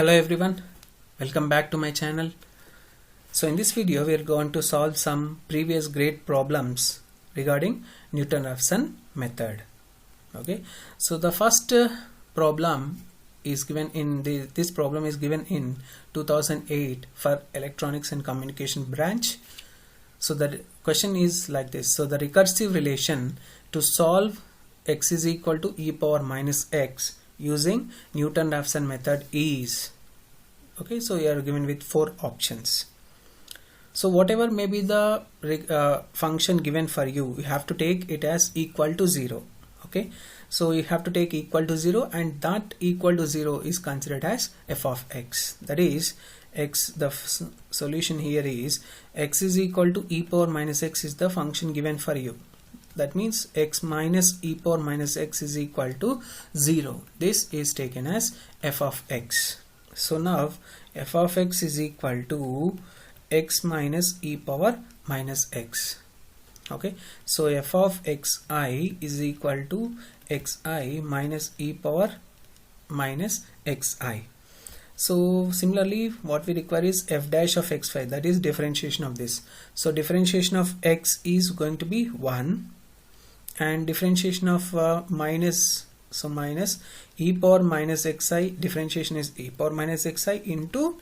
Hello everyone, welcome back to my channel. So in this video we are going to solve some previous grade problems regarding Newton Raphson method. Okay, so the first problem is given in this problem is given in 2008 for electronics and communication branch. So the question is like this. So the recursive relation to solve x is equal to e power minus x using Newton Raphson method is, okay, so you are given with 4 options. So whatever may be the function given for you, you have to take it as equal to 0. Okay, so you have to take equal to 0, and that equal to 0 is considered as f of x. That is x, the solution here is x is equal to e power minus x is the function given for you. That means x minus e power minus x is equal to 0. This is taken as f of x. So now f of x is equal to x minus e power minus x. Okay, so f of xi is equal to xi minus e power minus xi. So similarly what we require is f dash of xi, that is differentiation of this. So differentiation of x is going to be 1, and differentiation of minus, so minus e power minus xi, differentiation is e power minus xi into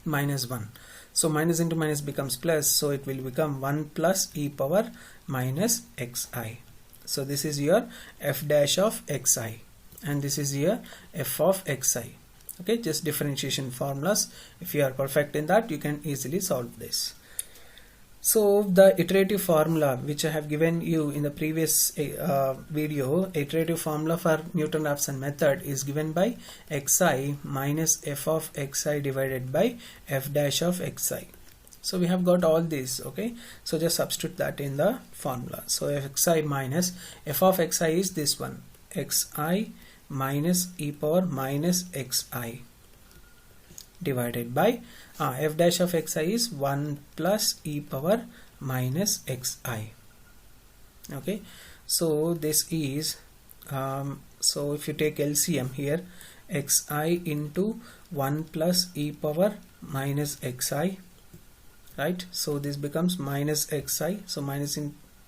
minus 1. So minus into minus becomes plus, so it will become 1 plus e power minus xi. So this is your f dash of xi, and this is your f of xi. Okay, just differentiation formulas. If you are perfect in that, you can easily solve this. So the iterative formula which I have given you in the previous video, iterative formula for Newton Raphson method is given by xi minus f of xi divided by f dash of xi. So we have got all these. Okay, so just substitute that in the formula. So xi minus f of xi is this one, xi minus e power minus xi divided by f dash of xi is 1 plus e power minus xi. Okay, so this is so if you take LCM here, xi into 1 plus e power minus xi, right? So this becomes minus xi, so minus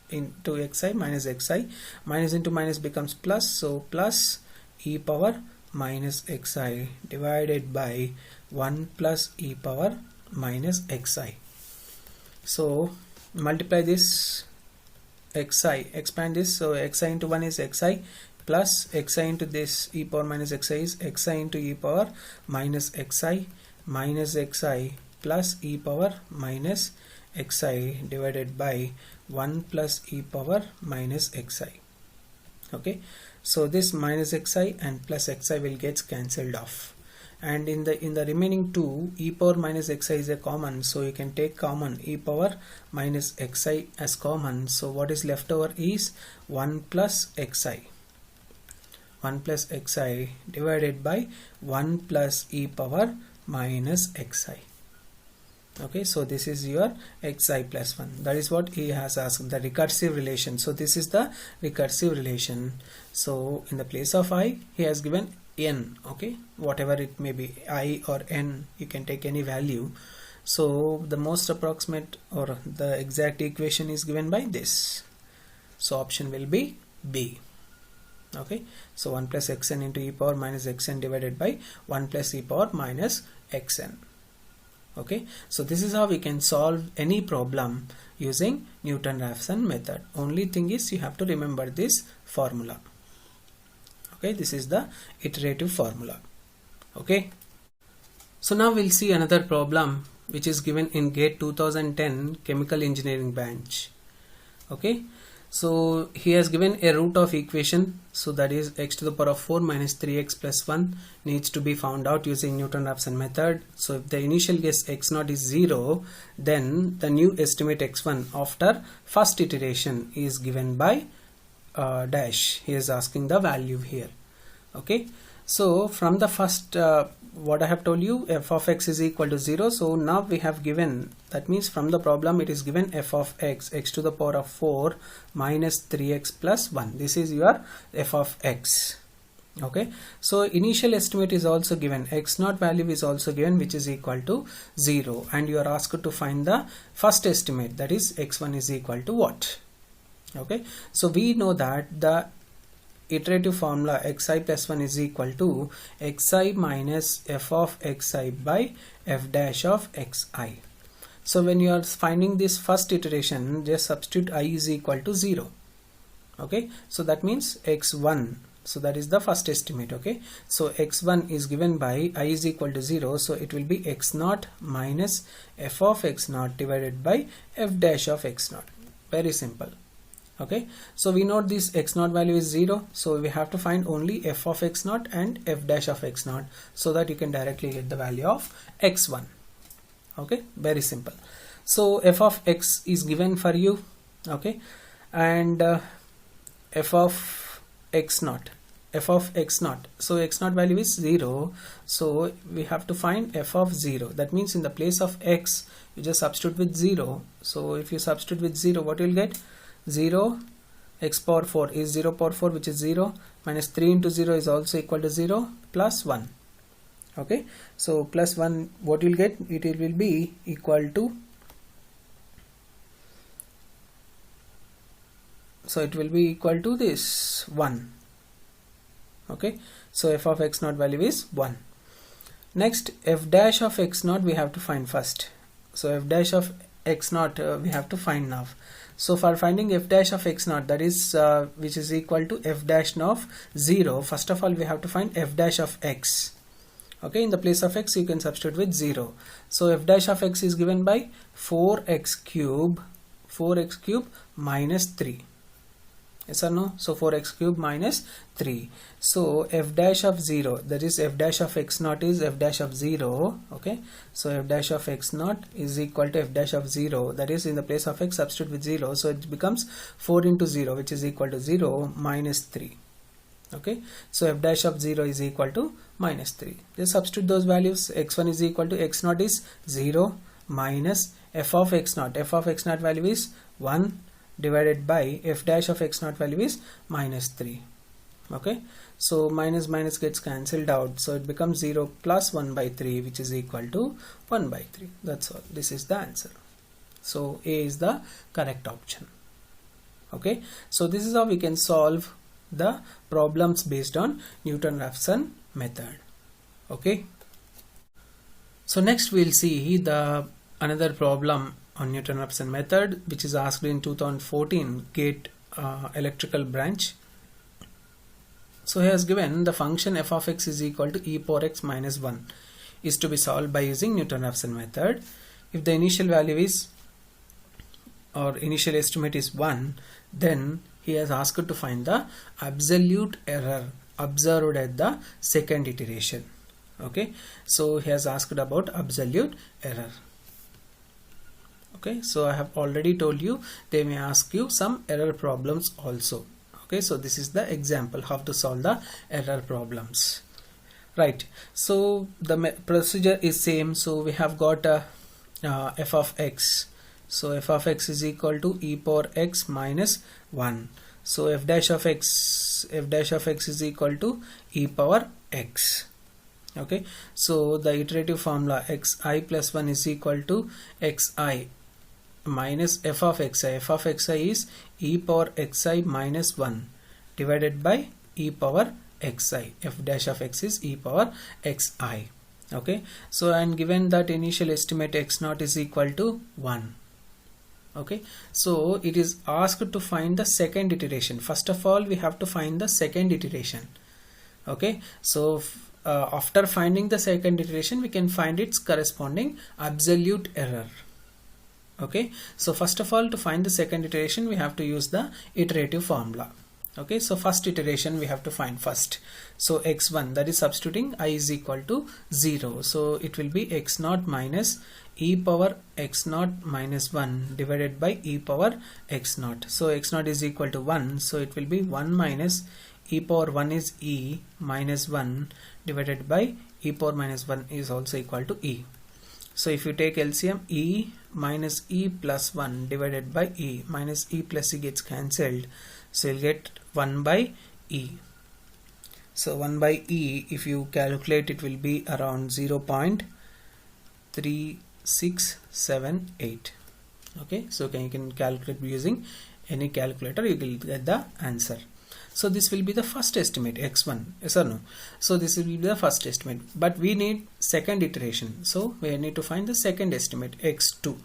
into xi minus xi, minus into minus becomes plus, so plus e power minus xi divided by 1 plus e power minus xi. So multiply this xi, expand this, so xi into 1 is xi plus xi into this e power minus xi is xi into e power minus xi plus e power minus xi divided by 1 plus e power minus xi. Okay, so this minus xi and plus xi will get cancelled off, and in the remaining two, e power minus xi is a common, so you can take common e power minus xi as common. So what is left over is 1 plus xi, 1 plus xi divided by 1 plus e power minus xi. Okay, so this is your xi plus 1. That is what he has asked, the recursive relation. So this is the recursive relation. So in the place of I, he has given n. Okay, whatever it may be, I or n, you can take any value. So the most approximate or the exact equation is given by this. So option will be B. Okay, so 1 plus xn into e power minus xn divided by 1 plus e power minus xn. Okay, so this is how we can solve any problem using Newton Raphson method. Only thing is you have to remember this formula. Okay, this is the iterative formula. Okay, so now we'll see another problem which is given in GATE 2010 chemical engineering branch. Okay, so he has given a root of equation, so that is x to the power of 4 minus 3x plus 1 needs to be found out using Newton Raphson method. So if the initial guess x0 is 0, then the new estimate x1 after first iteration is given by dash. He is asking the value here. Okay, so from the first what I have told you, f of x is equal to 0. So now we have given, that means from the problem it is given f of x to the power of 4 minus 3x plus 1. This is your f of x. Okay, so initial estimate is also given, x0 value is also given, which is equal to 0, and you are asked to find the first estimate, that is x1 is equal to what? Okay, so we know that the iterative formula xi plus 1 is equal to xi minus f of xi by f dash of xi. So when you are finding this first iteration, just substitute I is equal to 0. Okay, so that means x1, so that is the first estimate. Okay, so x1 is given by I is equal to 0, so it will be x0 minus f of x0 divided by f dash of x0. Very simple. Okay, so we know this x0 value is 0, so we have to find only f of x0 and f dash of x0, so that you can directly get the value of x1. Okay, very simple. So f of x is given for you. Okay, and f of x0, so x0 value is 0, so we have to find f of 0. That means in the place of x you just substitute with 0. So if you substitute with 0, what you will get? 0 x power 4 is 0 power 4, which is 0, minus 3 into 0 is also equal to 0, plus 1. Okay, so plus 1, what you will get? It will be equal to, so it will be equal to this 1. Okay, so f of x0 value is 1. Next, f dash of x0 we have to find first. So f dash of x0 we have to find now. So for finding f dash of x0, that is which is equal to f dash of 0, first of all we have to find f dash of x. Okay, in the place of x you can substitute with 0. So f dash of x is given by 4x cube minus 3. Yes or no? So 4x cube minus 3. So f dash of 0, that is f dash of x0 is f dash of 0. Okay, so f dash of x0 is equal to f dash of 0, that is in the place of x substitute with 0, so it becomes 4 into 0, which is equal to 0 minus 3. Okay, so f dash of 0 is equal to minus 3. Just substitute those values. X1 is equal to x0 is 0 minus f of x0 value is 1 divided by f dash of x0 value is minus 3. Okay, so minus minus gets cancelled out, so it becomes 0 plus 1 by 3, which is equal to 1 by 3. That's all. This is the answer. So A is the correct option. Okay, so this is how we can solve the problems based on Newton Raphson method. Okay, so next we'll see the another problem on Newton Raphson method, which is asked in 2014 GATE electrical branch. So he has given the function f of x is equal to e power x minus 1 is to be solved by using Newton Raphson method. If the initial value is, or initial estimate is 1, then he has asked to find the absolute error observed at the second iteration. Okay, so he has asked about absolute error. Okay, so I have already told you they may ask you some error problems also. Okay, so this is the example how to solve the error problems. Right, so the procedure is same. So we have got f of x. So f of x is equal to e power x minus 1. So f dash of x is equal to e power x. Okay, so the iterative formula xi plus 1 is equal to xi minus f of xi. F of xi is e power xi minus 1 divided by e power xi. F dash of x is e power xi. Okay, so and given that initial estimate x0 is equal to 1. Okay, so it is asked to find the second iteration. First of all, we have to find the second iteration. Okay, so after finding the second iteration, we can find its corresponding absolute error. Okay, so first of all, to find the second iteration, we have to use the iterative formula. Okay, so first iteration we have to find first. So x1, that is substituting I is equal to 0. So it will be x0 minus e power x0 minus 1 divided by e power x0. So x0 is equal to 1. So it will be 1 minus e power 1 is e minus 1 divided by e power minus 1 is also equal to e. So if you take LCM, e minus e plus 1 divided by e minus e plus e gets cancelled. So you'll get 1 by e. So 1 by E, if you calculate, it will be around 0.3678. okay, so you can calculate using any calculator, you will get the answer. So this will be the first estimate, x1, yes or no? So this will be the first estimate, but we need second iteration, so we need to find the second estimate, x2.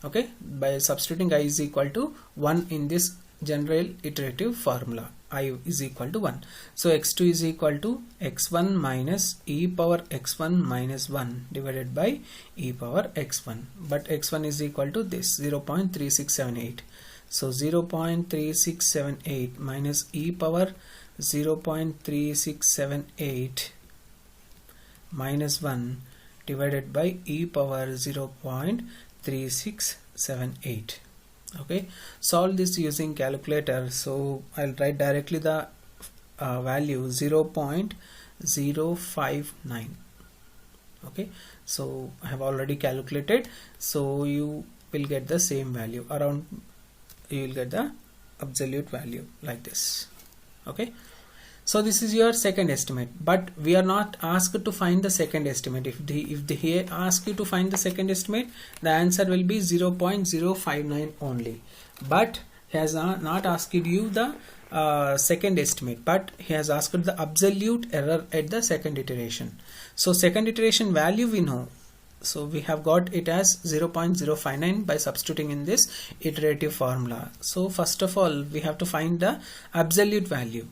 okay, by substituting I is equal to 1 in this general iterative formula, I is equal to 1. So x2 is equal to x1 minus e power x1 minus 1 divided by e power x1, but x1 is equal to this 0.3678. So 0.3678 minus e power 0.3678 minus 1 divided by e power 0.3678. okay, solve this using calculator. So I'll write directly the value 0.059. okay, so I have already calculated, so you will get the same value, around you will get the absolute value like this. okay, so this is your second estimate, but we are not asked to find the second estimate. If they ask you to find the second estimate, the answer will be 0.059 only, but he has not asked you the second estimate, but he has asked the absolute error at the second iteration. So second iteration value we know, so we have got it as 0.059 by substituting in this iterative formula. So first of all we have to find the absolute value.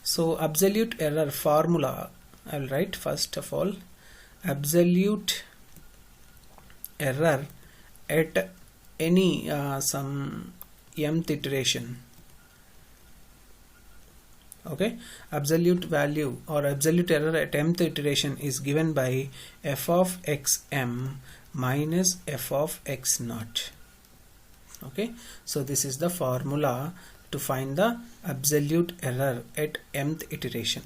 So absolute error formula, I will write first of all absolute error at any some mth iteration. okay, absolute value or absolute error at mth iteration is given by f of xm minus f of x naught. okay, so this is the formula to find the absolute error at mth iteration.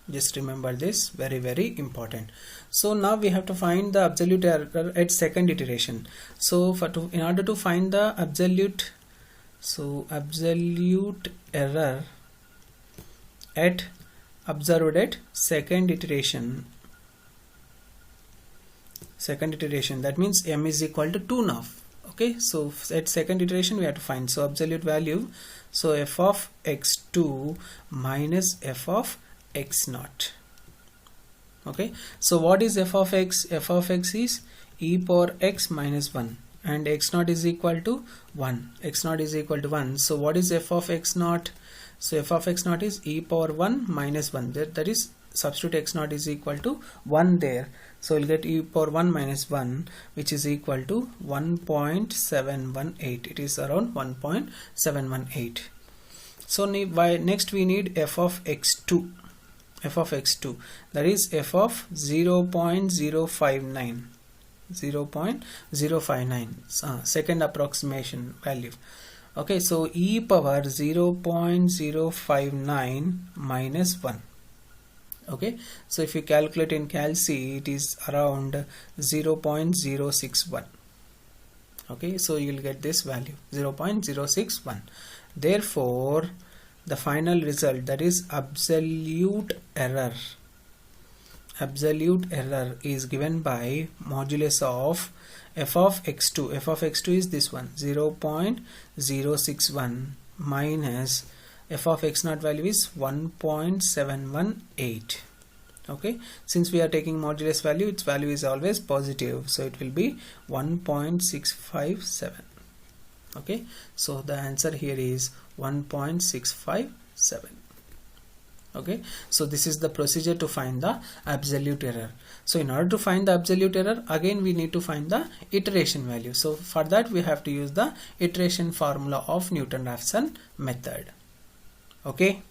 Just remember this, very important. So now we have to find the absolute error at second iteration. So in order to find the absolute, so absolute error at observed at second iteration, that means m is equal to 2 now. okay, so at second iteration we have to find, so absolute value, so f of x2 minus f of x naught. okay, so what is f of x? F of x is e power x minus 1 and x naught is equal to 1. x naught is equal to 1. So what is f of x naught? So f of x naught is e power 1 minus 1, that is substitute x naught is equal to 1 there. So we'll get e power 1 minus 1, which is equal to 1.718. it is around 1.718. so next we need f of x2. that is f of 0.059. Second approximation value. okay, so e power 0.059 minus 1. okay, so if you calculate in calc, it is around 0.061. okay, so you will get this value 0.061. therefore the final result, that is absolute error is given by modulus of f of x2. f of x2 is this one, 0.061 minus f of x naught value is 1.718. okay, since we are taking modulus value, its value is always positive, so it will be 1.657. okay, so the answer here is 1.657. okay, so this is the procedure to find the absolute error. So in order to find the absolute error, again we need to find the iteration value. So for that we have to use the iteration formula of Newton Raphson method. okay.